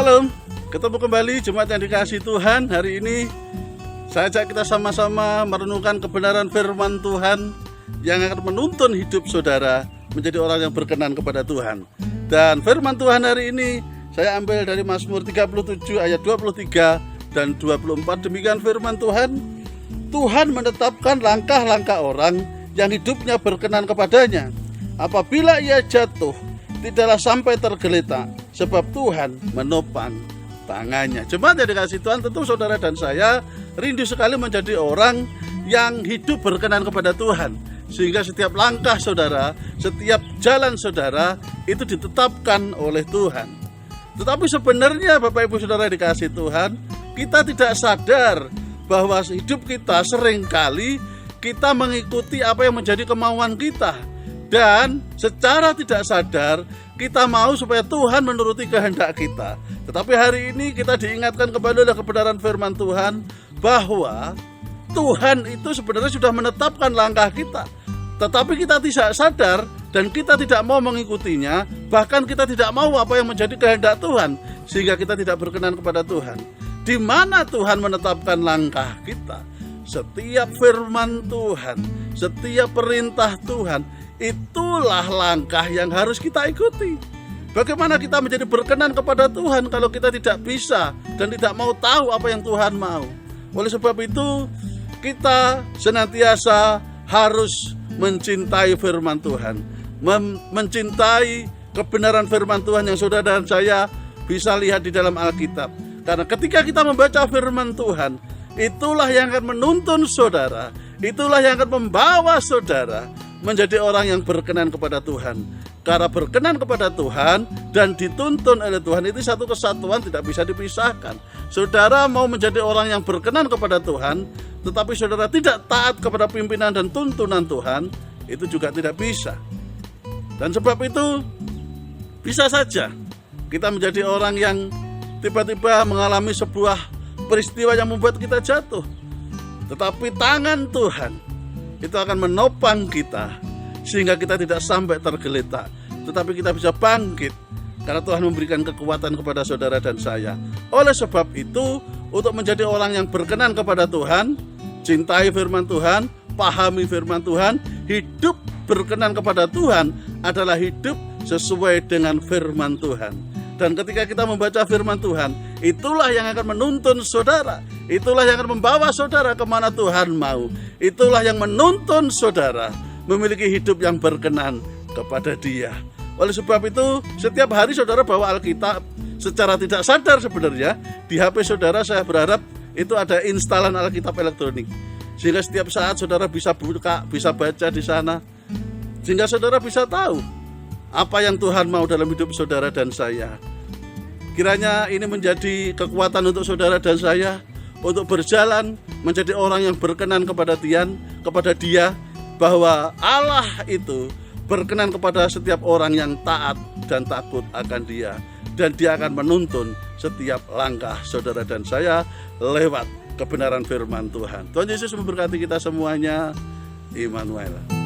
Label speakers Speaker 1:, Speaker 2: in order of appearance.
Speaker 1: Shalom, ketemu kembali Jemaat yang dikasihi Tuhan. Hari ini saya ajak kita sama-sama merenungkan kebenaran firman Tuhan yang akan menuntun hidup saudara menjadi orang yang berkenan kepada Tuhan. Dan firman Tuhan hari ini saya ambil dari Mazmur 37 ayat 23 dan 24. Demikian firman Tuhan. Tuhan menetapkan langkah-langkah orang yang hidupnya berkenan kepadanya. Apabila ia jatuh, tidaklah sampai tergeletak, sebab Tuhan menopang tangannya. Jemaat yang dikasihi Tuhan, tentu saudara dan saya rindu sekali menjadi orang yang hidup berkenan kepada Tuhan, sehingga setiap langkah saudara, setiap jalan saudara itu ditetapkan oleh Tuhan. Tetapi sebenarnya Bapak Ibu Saudara dikasihi Tuhan, kita tidak sadar bahwa hidup kita seringkali kita mengikuti apa yang menjadi kemauan kita. Dan secara tidak sadar kita mau supaya Tuhan menuruti kehendak kita. Tetapi hari ini kita diingatkan kembali oleh kebenaran firman Tuhan bahwa Tuhan itu sebenarnya sudah menetapkan langkah kita. Tetapi kita tidak sadar dan kita tidak mau mengikutinya. Bahkan kita tidak mau apa yang menjadi kehendak Tuhan, sehingga kita tidak berkenan kepada Tuhan. Di mana Tuhan menetapkan langkah kita? Setiap firman Tuhan, setiap perintah Tuhan, itulah langkah yang harus kita ikuti. Bagaimana kita menjadi berkenan kepada Tuhan kalau kita tidak bisa dan tidak mau tahu apa yang Tuhan mau? Oleh sebab itu, kita senantiasa harus mencintai firman Tuhan, mencintai kebenaran firman Tuhan yang saudara dan saya bisa lihat di dalam Alkitab. Karena ketika kita membaca firman Tuhan, itulah yang akan menuntun saudara, itulah yang akan membawa saudara menjadi orang yang berkenan kepada Tuhan. Karena berkenan kepada Tuhan dan dituntun oleh Tuhan itu satu kesatuan, tidak bisa dipisahkan. Saudara mau menjadi orang yang berkenan kepada Tuhan, tetapi saudara tidak taat kepada pimpinan dan tuntunan Tuhan, itu juga tidak bisa. Dan sebab itu bisa saja kita menjadi orang yang tiba-tiba mengalami sebuah peristiwa yang membuat kita jatuh. Tetapi tangan Tuhan itu akan menopang kita sehingga kita tidak sampai tergeletak, tetapi kita bisa bangkit karena Tuhan memberikan kekuatan kepada saudara dan saya. Oleh sebab itu, untuk menjadi orang yang berkenan kepada Tuhan, cintai firman Tuhan, pahami firman Tuhan, hidup berkenan kepada Tuhan adalah hidup sesuai dengan firman Tuhan. Dan ketika kita membaca firman Tuhan, itulah yang akan menuntun saudara. Itulah yang akan membawa saudara kemana Tuhan mau. Itulah yang menuntun saudara memiliki hidup yang berkenan kepada Dia. Oleh sebab itu, setiap hari saudara bawa Alkitab secara tidak sadar sebenarnya. Di HP saudara saya berharap itu ada instalan Alkitab elektronik. Sehingga setiap saat saudara bisa buka, bisa baca di sana. Sehingga saudara bisa tahu apa yang Tuhan mau dalam hidup saudara dan saya. Kiranya ini menjadi kekuatan untuk saudara dan saya untuk berjalan menjadi orang yang berkenan kepada Dia, bahwa Allah itu berkenan kepada setiap orang yang taat dan takut akan Dia, dan Dia akan menuntun setiap langkah saudara dan saya lewat kebenaran firman Tuhan. Tuhan Yesus memberkati kita semuanya. Immanuel.